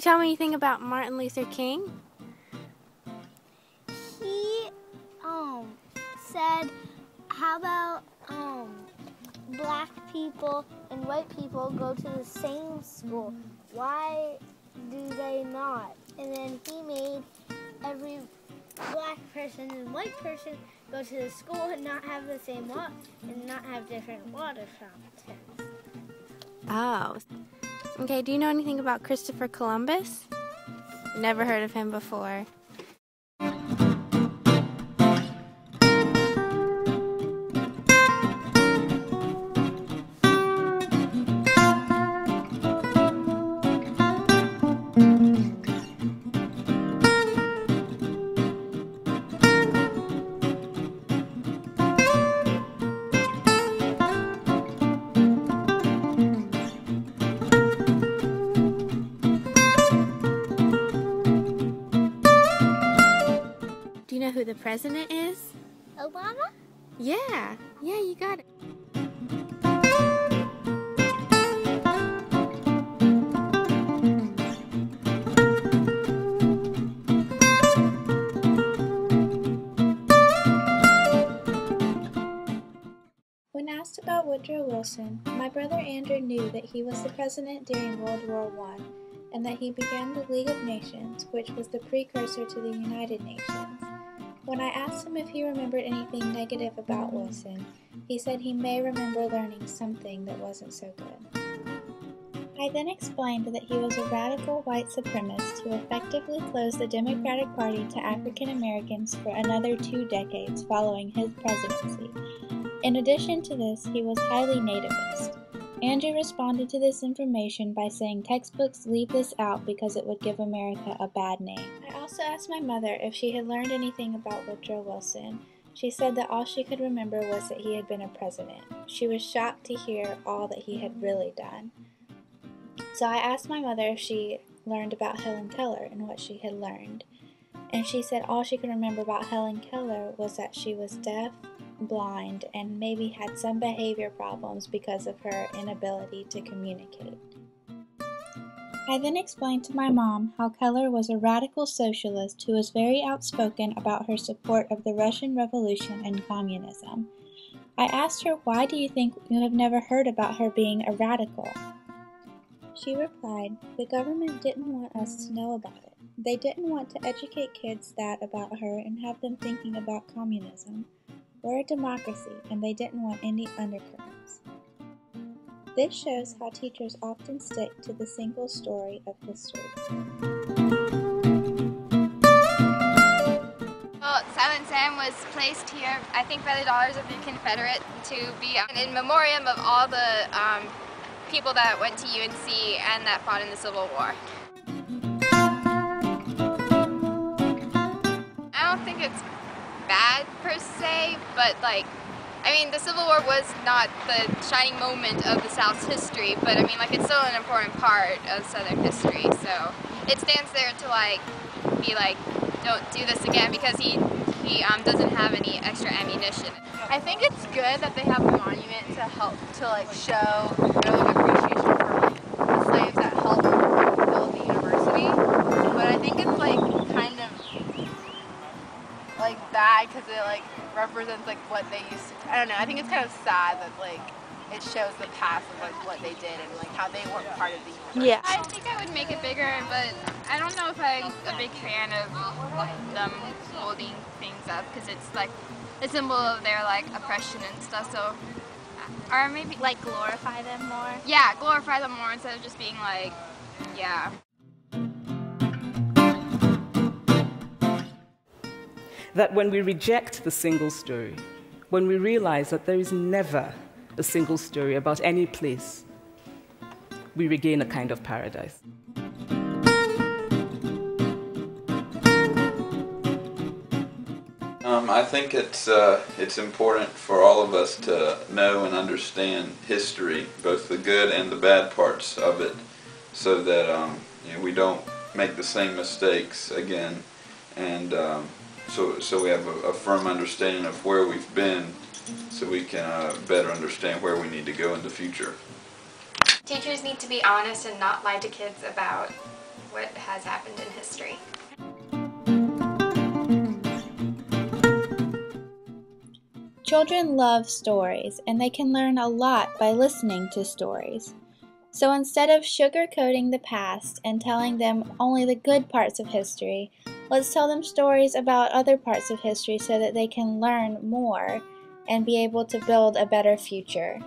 tell me anything about Martin Luther King? He said, how about black people and white people go to the same school? Why do they not? And then he made every black person and white person go to the school and not have the same water and not have different water fountains. Oh. Okay, do you know anything about Christopher Columbus? Never heard of him before. Do you know who the president is? Obama? Yeah, you got it. When asked about Woodrow Wilson, my brother Andrew knew that he was the president during World War I and that he began the League of Nations, which was the precursor to the United Nations. When I asked him if he remembered anything negative about Wilson, he said he may remember learning something that wasn't so good. I then explained that he was a radical white supremacist who effectively closed the Democratic Party to African Americans for another 2 decades following his presidency. In addition to this, he was highly nativist. Andrew responded to this information by saying textbooks leave this out because it would give America a bad name. I also asked my mother if she had learned anything about Woodrow Wilson. She said that all she could remember was that he had been a president. She was shocked to hear all that he had really done. So I asked my mother if she learned about Helen Keller and what she had learned. And she said all she could remember about Helen Keller was that she was deaf, blind, and maybe had some behavior problems because of her inability to communicate. I then explained to my mom how Keller was a radical socialist who was very outspoken about her support of the Russian Revolution and communism. I asked her, why do you think you have never heard about her being a radical? She replied, the government didn't want us to know about it. They didn't want to educate kids about her and have them thinking about communism. We're a democracy, and they didn't want any undercurrents. This shows how teachers often stick to the single story of history. Well, Silent Sam was placed here, I think, by the Daughters of the Confederate to be in memoriam of all the people that went to UNC and that fought in the Civil War. I don't think it's bad per se, but the Civil War was not the shining moment of the South's history, but it's still an important part of Southern history, so it stands there to be don't do this again, because he doesn't have any extra ammunition. I think it's good that they have a monument to help to show their appreciation for the slaves that helped build the university, but I think it's kind of bad because it represents what they used to. I don't know. I think it's kind of sad that it shows the past of what they did and how they weren't part of the universe. Yeah. I think I would make it bigger, but I don't know if I'm a big fan of them holding things up, because it's a symbol of their oppression and stuff. So, or maybe glorify them more. Yeah, glorify them more instead of just being yeah. That when we reject the single story, when we realize that there is never a single story about any place, we regain a kind of paradise. I think it's important for all of us to know and understand history, both the good and the bad parts of it, so that we don't make the same mistakes again, and so we have a firm understanding of where we've been, so we can better understand where we need to go in the future. Teachers need to be honest and not lie to kids about what has happened in history. Children love stories, and they can learn a lot by listening to stories. So instead of sugarcoating the past and telling them only the good parts of history, let's tell them stories about other parts of history so that they can learn more and be able to build a better future.